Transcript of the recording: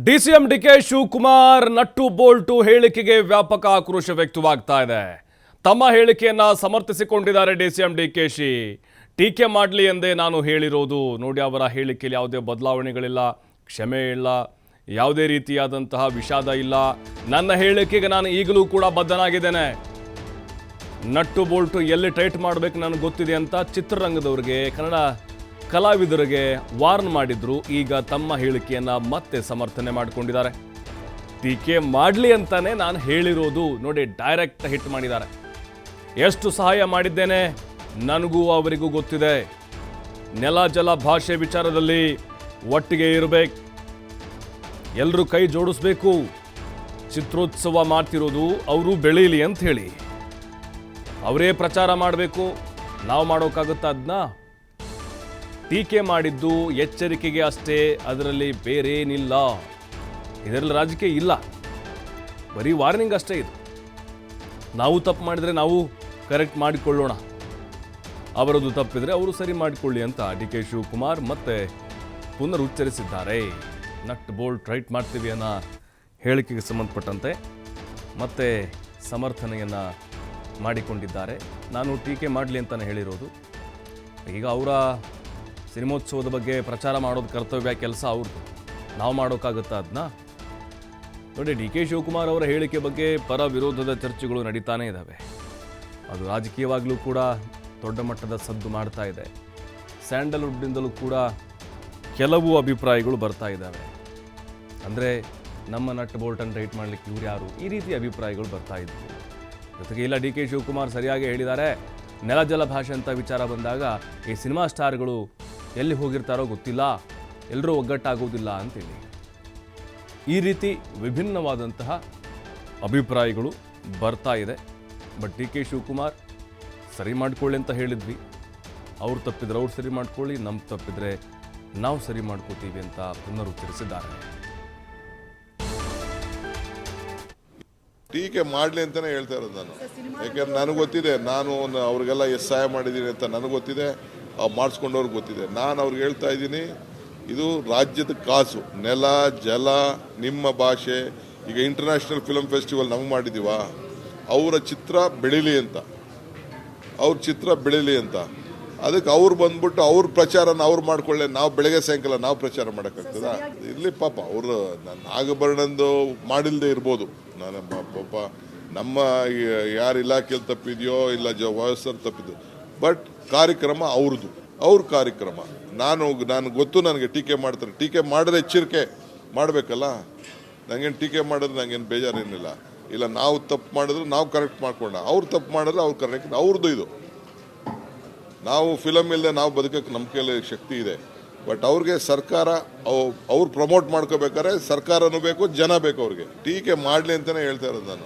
DCM DK Shivakumar nut bolt ಹೇಳಿಕೆಗೆ ವ್ಯಾಪಕ ಆಕ್ರೋಶ ವ್ಯಕ್ತವಾಗ್ತಾ ಇದೆ. ತಮ್ಮ ಹೇಳಿಕೆಯನ್ನ ಸಮರ್ಥಿಸಿಕೊಂಡಿದ್ದಾರೆ ಡಿಸಿಎಂ ಡಿಕೆಶಿ. ಟೀಕೆ ಮಾಡಲಿ ಎಂದೇ ನಾನು ಹೇಳಿರೋದು. ನೋಡಿ, ಅವರ ಹೇಳಿಕೆಯಲ್ಲಿ ಯಾವುದೇ ಬದಲಾವಣೆಗಳಿಲ್ಲ, ಕ್ಷಮೆ ಇಲ್ಲ, ಯಾವುದೇ ರೀತಿಯಾದಂತಹ ವಿಷಾದ ಇಲ್ಲ. ನನ್ನ ಹೇಳಿಕೆಗೆ ನಾನು ಈಗಲೂ ಕೂಡ ಬದ್ಧನಾಗಿದ್ದೇನೆ. ನಟ್ಟು ಬೋಲ್ಟು ಎಲ್ಲಿ ಟೈಟ್ ಮಾಡಬೇಕು ನನಗೆ ಗೊತ್ತಿದೆ ಅಂತ ಚಿತ್ರರಂಗದವರಿಗೆ, ಕನ್ನಡ ಕಲಾವಿದರಿಗೆ ವಾರ್ನ್ ಮಾಡಿದ್ರು. ಈಗ ತಮ್ಮ ಹೇಳಿಕೆಯನ್ನ ಮತ್ತೆ ಸಮರ್ಥನೆ ಮಾಡಿಕೊಂಡಿದ್ದಾರೆ. ಟೀಕೆ ಮಾಡಲಿ ಅಂತಾನೆ ನಾನು ಹೇಳಿರೋದು. ನೋಡಿ, ಡೈರೆಕ್ಟ್ ಹಿಟ್ ಮಾಡಿದ್ದಾರೆ. ಎಷ್ಟು ಸಹಾಯ ಮಾಡಿದ್ದೇನೆ ನನಗೂ ಅವರಿಗೂ ಗೊತ್ತಿದೆ. ನೆಲ ಜಲ ಭಾಷೆ ವಿಚಾರದಲ್ಲಿ ಒಟ್ಟಿಗೆ ಇರಬೇಕು, ಎಲ್ಲರೂ ಕೈ ಜೋಡಿಸ್ಬೇಕು. ಚಿತ್ರೋತ್ಸವ ಮಾಡ್ತಿರೋದು ಅವರು ಬೆಳೀಲಿ ಅಂತ ಹೇಳಿ ಅವರೇ ಪ್ರಚಾರ ಮಾಡಬೇಕು. ನಾವು ಮಾಡೋಕ್ಕಾಗುತ್ತಾ ಅದನ್ನ? ಟೀಕೆ ಮಾಡಿದ್ದು ಎಚ್ಚರಿಕೆಗೆ ಅಷ್ಟೇ, ಅದರಲ್ಲಿ ಬೇರೇನಿಲ್ಲ. ಇದರಲ್ಲಿ ರಾಜಕೀಯ ಇಲ್ಲ, ಬರೀ ವಾರ್ನಿಂಗ್ ಅಷ್ಟೇ ಇದು. ನಾವು ತಪ್ಪು ಮಾಡಿದರೆ ನಾವು ಕರೆಕ್ಟ್ ಮಾಡಿಕೊಳ್ಳೋಣ, ಅವರದು ತಪ್ಪಿದ್ರೆ ಅವರು ಸರಿ ಮಾಡಿಕೊಳ್ಳಿ ಅಂತ ಡಿ ಕೆ ಶಿವಕುಮಾರ್ ಮತ್ತೆ ಪುನರುಚ್ಚರಿಸಿದ್ದಾರೆ. ನಟ್ ಬೋಲ್ಟ್ ರೈಟ್ ಮಾಡ್ತೀವಿ ಅನ್ನೋ ಹೇಳಿಕೆಗೆ ಸಂಬಂಧಪಟ್ಟಂತೆ ಮತ್ತೆ ಸಮರ್ಥನೆಯನ್ನು ಮಾಡಿಕೊಂಡಿದ್ದಾರೆ. ನಾನು ಟೀಕೆ ಮಾಡಲಿ ಅಂತಲೇ ಹೇಳಿರೋದು. ಈಗ ಅವರ ಸಿನಿಮೋತ್ಸವದ ಬಗ್ಗೆ ಪ್ರಚಾರ ಮಾಡೋದು ಕರ್ತವ್ಯ, ಕೆಲಸ ಅವ್ರದ್ದು. ನಾವು ಮಾಡೋಕ್ಕಾಗುತ್ತಾ ಅದನ್ನ? ನೋಡಿ, ಡಿ ಕೆ ಶಿವಕುಮಾರ್ ಅವರ ಹೇಳಿಕೆ ಬಗ್ಗೆ ಪರ ವಿರೋಧದ ಚರ್ಚೆಗಳು ನಡೀತಾನೇ ಇದ್ದಾವೆ. ಅದು ರಾಜಕೀಯವಾಗಲೂ ಕೂಡ ದೊಡ್ಡ ಮಟ್ಟದ ಸದ್ದು ಮಾಡ್ತಾ ಇದೆ. ಸ್ಯಾಂಡಲ್ವುಡ್ನಿಂದಲೂ ಕೂಡ ಕೆಲವು ಅಭಿಪ್ರಾಯಗಳು ಬರ್ತಾ ಇದ್ದಾವೆ. ಅಂದರೆ ನಮ್ಮ ನಟ್ ಬೋಲ್ಟನ್ನು ರೈಟ್ ಮಾಡಲಿಕ್ಕೆ ಇವ್ರು ಯಾರು, ಈ ರೀತಿ ಅಭಿಪ್ರಾಯಗಳು ಬರ್ತಾ ಇದ್ವು. ಜೊತೆಗೆ ಇಲ್ಲ, ಡಿ ಕೆ ಶಿವಕುಮಾರ್ ಸರಿಯಾಗಿ ಹೇಳಿದ್ದಾರೆ. ನೆಲ ಜಲ ಭಾಷೆ ಅಂತ ವಿಚಾರ ಬಂದಾಗ ಈ ಸಿನಿಮಾ ಸ್ಟಾರ್ಗಳು ಎಲ್ಲಿ ಹೋಗಿರ್ತಾರೋ ಗೊತ್ತಿಲ್ಲ, ಎಲ್ಲರೂ ಒಗ್ಗಟ್ಟಾಗೋದಿಲ್ಲ ಅಂತೇಳಿ ಈ ರೀತಿ ವಿಭಿನ್ನವಾದಂತಹ ಅಭಿಪ್ರಾಯಗಳು ಬರ್ತಾ ಇದೆ. ಬಟ್ ಡಿ ಕೆ ಶಿವಕುಮಾರ್ ಸರಿ ಮಾಡ್ಕೊಳ್ಳಿ ಅಂತ ಹೇಳಿದ್ವಿ. ಅವ್ರು ತಪ್ಪಿದ್ರೆ ಅವ್ರು ಸರಿ ಮಾಡ್ಕೊಳ್ಳಿ, ನಮ್ಮ ತಪ್ಪಿದ್ರೆ ನಾವು ಸರಿ ಮಾಡ್ಕೋತೀವಿ ಅಂತ ಪುನರುಚ್ಚರಿಸಿದ್ದಾರೆ. ಟೀಕೆ ಮಾಡಲಿ ಅಂತಲೇ ಹೇಳ್ತಾ ಇರೋದು ನಾನು. ಯಾಕೆಂದ್ರೆ ನನಗೆ ಗೊತ್ತಿದೆ, ನಾನು ಅವ್ರಿಗೆಲ್ಲ ಎಷ್ಟು ಸಹಾಯ ಮಾಡಿದ್ದೀನಿ ಅಂತ ನನಗೆ ಗೊತ್ತಿದೆ, ಮಾಡಿಸ್ಕೊಂಡವ್ರಿಗೆ ಗೊತ್ತಿದೆ. ನಾನು ಅವ್ರಿಗೆ ಹೇಳ್ತಾ ಇದ್ದೀನಿ, ಇದು ರಾಜ್ಯದ ಕಾಸು, ನೆಲ ಜಲ ನಿಮ್ಮ ಭಾಷೆ. ಈಗ ಇಂಟರ್ನ್ಯಾಷನಲ್ ಫಿಲ್ಮ್ ಫೆಸ್ಟಿವಲ್ ನಮ್ಗೆ ಮಾಡಿದ್ದೀವ, ಅವರ ಚಿತ್ರ ಬೆಳೀಲಿ ಅಂತ, ಅವ್ರ ಚಿತ್ರ ಬೆಳೀಲಿ ಅಂತ. ಅದಕ್ಕೆ ಅವ್ರು ಬಂದ್ಬಿಟ್ಟು ಅವ್ರ ಪ್ರಚಾರನ ಅವ್ರು ಮಾಡ್ಕೊಳ್ಳೆ, ನಾವು ಬೆಳಗ್ಗೆ ಸಾಯಂಕಾಲ ನಾವು ಪ್ರಚಾರ ಮಾಡೋಕ್ಕಾಗ್ತದ? ಇರಲಿ ಪಾಪ, ಅವರು ನಾಗಭರಣಂದು ಮಾಡಿಲ್ಲದೆ ಇರ್ಬೋದು. ನಾನು ಪಾಪ ನಮ್ಮ ಯಾರು ಇಲಾಖೆಯಲ್ಲಿ ತಪ್ಪಿದೆಯೋ ಇಲ್ಲ ವಯಸ್ಸಲ್ಲಿ ತಪ್ಪಿದ್ದು, ಬಟ್ ಕಾರ್ಯಕ್ರಮ ಅವ್ರದ್ದು, ಅವ್ರ ಕಾರ್ಯಕ್ರಮ. ನಾನು ಗೊತ್ತು, ನನಗೆ ಟೀಕೆ ಮಾಡ್ತಾರೆ. ಟೀಕೆ ಮಾಡಿದ್ರೆ ಎಚ್ಚರಿಕೆ ಮಾಡಬೇಕಲ್ಲ. ನನಗೇನು ಟೀಕೆ ಮಾಡಿದ್ರೆ ನನಗೇನು ಬೇಜಾರೇನಿಲ್ಲ. ಇಲ್ಲ, ನಾವು ತಪ್ಪು ಮಾಡಿದ್ರೆ ನಾವು ಕರೆಕ್ಟ್ ಮಾಡ್ಕೊಂಡ, ಅವ್ರು ತಪ್ಪು ಮಾಡಿದ್ರೆ ಅವ್ರು ಕರೆಕ್ಟ್. ಅವ್ರದ್ದು ಇದು. ನಾವು ಫಿಲಮ್ ಇಲ್ಲದೆ ನಾವು ಬದುಕಕ್ಕೆ ನಮ್ಮ ಕೈಯಲ್ಲಿ ಶಕ್ತಿ ಇದೆ. ಬಟ್ ಅವ್ರಿಗೆ ಸರ್ಕಾರ ಅವ್ರು ಪ್ರಮೋಟ್ ಮಾಡ್ಕೋಬೇಕಾದ್ರೆ ಸರ್ಕಾರನೂ ಬೇಕು, ಜನ ಬೇಕು ಅವ್ರಿಗೆ. ಟೀಕೆ ಮಾಡಲಿ ಅಂತಲೇ ಹೇಳ್ತಾ ಇರೋದು ನಾನು.